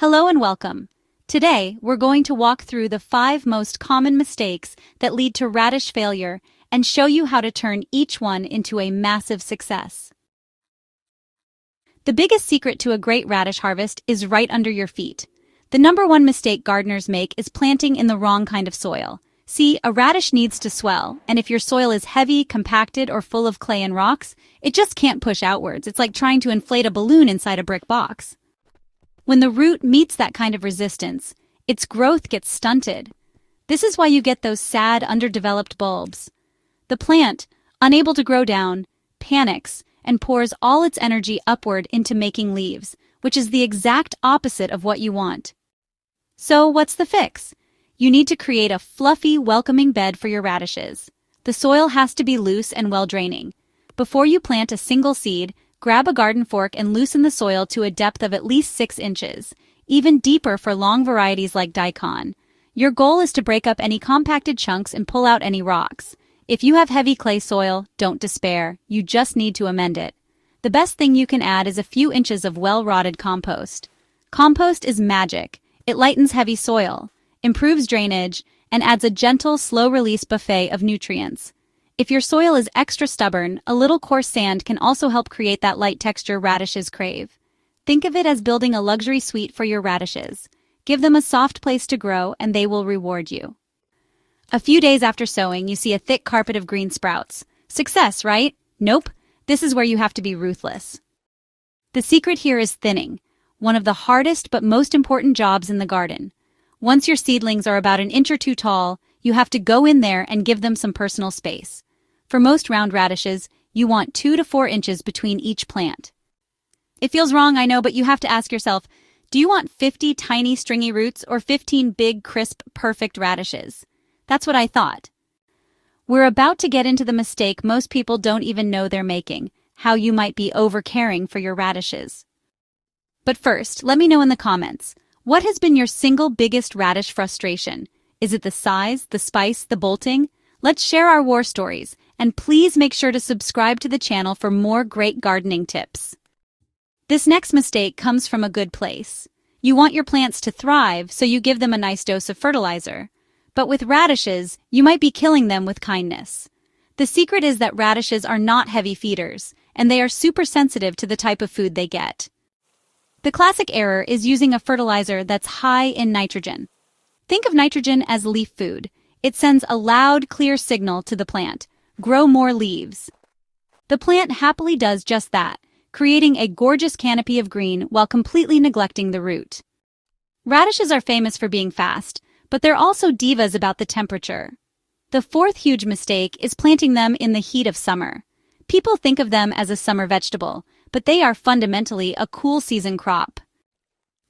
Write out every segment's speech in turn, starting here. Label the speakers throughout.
Speaker 1: Hello and welcome. Today, we're going to walk through the 5 most common mistakes that lead to radish failure and show you how to turn each one into a massive success. The biggest secret to a great radish harvest is right under your feet. The number one mistake gardeners make is planting in the wrong kind of soil. See, a radish needs to swell, and if your soil is heavy, compacted, or full of clay and rocks, it just can't push outwards. It's like trying to inflate a balloon inside a brick box. When the root meets that kind of resistance, its growth gets stunted. This is why you get those sad, underdeveloped bulbs. The plant, unable to grow down, panics and pours all its energy upward into making leaves, which is the exact opposite of what you want. So what's the fix? You need to create a fluffy, welcoming bed for your radishes. The soil has to be loose and well-draining. Before you plant a single seed, grab a garden fork and loosen the soil to a depth of at least 6 inches, even deeper for long varieties like daikon. Your goal is to break up any compacted chunks and pull out any rocks. If you have heavy clay soil, don't despair. You just need to amend it. The best thing you can add is a few inches of well-rotted compost. Compost is magic. It lightens heavy soil, improves drainage, and adds a gentle, slow-release buffet of nutrients. If your soil is extra stubborn, a little coarse sand can also help create that light texture radishes crave. Think of it as building a luxury suite for your radishes. Give them a soft place to grow, and they will reward you. A few days after sowing, you see a thick carpet of green sprouts. Success, right? Nope. This is where you have to be ruthless. The secret here is thinning, one of the hardest but most important jobs in the garden. Once your seedlings are about an inch or two tall, you have to go in there and give them some personal space. For most round radishes, you want 2 to 4 inches between each plant. It feels wrong, I know, but you have to ask yourself, do you want 50 tiny stringy roots or 15 big, crisp, perfect radishes? That's what I thought. We're about to get into the mistake most people don't even know they're making, how you might be over-caring for your radishes. But first, let me know in the comments, what has been your single biggest radish frustration? Is it the size, the spice, the bolting? Let's share our war stories, and please make sure to subscribe to the channel for more great gardening tips. This next mistake comes from a good place. You want your plants to thrive, so you give them a nice dose of fertilizer. But with radishes, you might be killing them with kindness. The secret is that radishes are not heavy feeders, and they are super sensitive to the type of food they get. The classic error is using a fertilizer that's high in nitrogen. Think of nitrogen as leaf food. It sends a loud, clear signal to the plant. Grow more leaves. The plant happily does just that, creating a gorgeous canopy of green while completely neglecting the root. Radishes are famous for being fast, but they're also divas about the temperature. The fourth huge mistake is planting them in the heat of summer. People think of them as a summer vegetable, but they are fundamentally a cool season crop.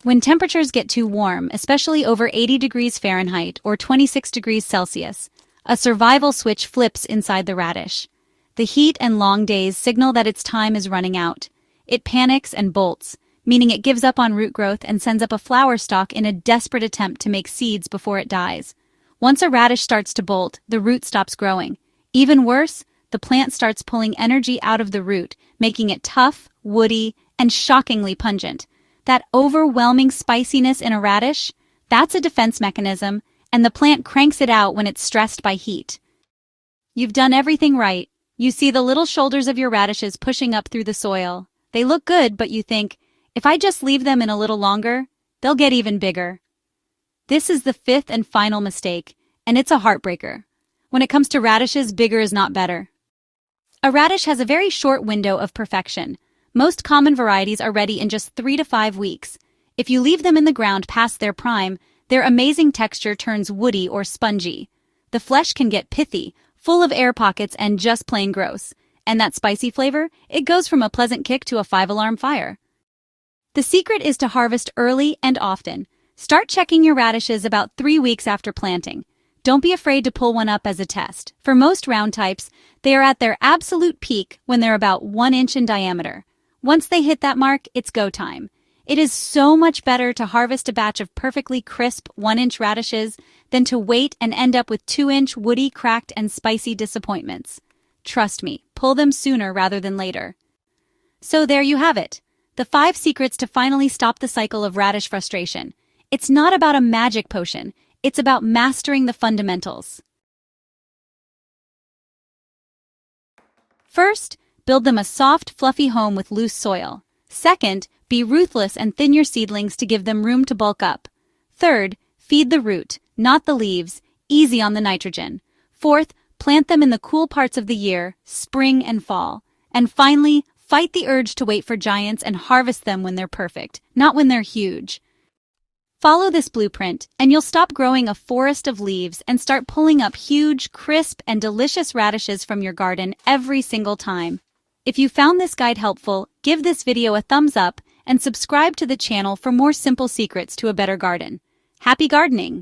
Speaker 1: When temperatures get too warm, especially over 80 degrees Fahrenheit or 26 degrees Celsius, a survival switch flips inside the radish. The heat and long days signal that its time is running out. It panics and bolts, meaning it gives up on root growth and sends up a flower stalk in a desperate attempt to make seeds before it dies. Once a radish starts to bolt, the root stops growing. Even worse, the plant starts pulling energy out of the root, making it tough, woody, and shockingly pungent. That overwhelming spiciness in a radish, that's a defense mechanism, and the plant cranks it out when it's stressed by heat. You've done everything right. You see the little shoulders of your radishes pushing up through the soil. They look good, but you think, if I just leave them in a little longer, they'll get even bigger. This is the 5th and final mistake, and it's a heartbreaker. When it comes to radishes, bigger is not better. A radish has a very short window of perfection. Most common varieties are ready in just 3 to 5 weeks. If you leave them in the ground past their prime, their amazing texture turns woody or spongy. The flesh can get pithy, full of air pockets and just plain gross. And that spicy flavor, it goes from a pleasant kick to a 5-alarm fire. The secret is to harvest early and often. Start checking your radishes about 3 weeks after planting. Don't be afraid to pull one up as a test. For most round types, they are at their absolute peak when they're about 1 inch in diameter. Once they hit that mark, it's go time. It is so much better to harvest a batch of perfectly crisp 1-inch radishes than to wait and end up with 2-inch woody, cracked, and spicy disappointments. Trust me, pull them sooner rather than later. So there you have it. the 5 secrets to finally stop the cycle of radish frustration. It's not about a magic potion, it's about mastering the fundamentals. First, build them a soft, fluffy home with loose soil. Second, be ruthless and thin your seedlings to give them room to bulk up. Third, feed the root, not the leaves, easy on the nitrogen. Fourth, plant them in the cool parts of the year, spring and fall. And finally, fight the urge to wait for giants and harvest them when they're perfect, not when they're huge. Follow this blueprint, and you'll stop growing a forest of leaves and start pulling up huge, crisp, and delicious radishes from your garden every single time. If you found this guide helpful, give this video a thumbs up and subscribe to the channel for more simple secrets to a better garden. Happy gardening!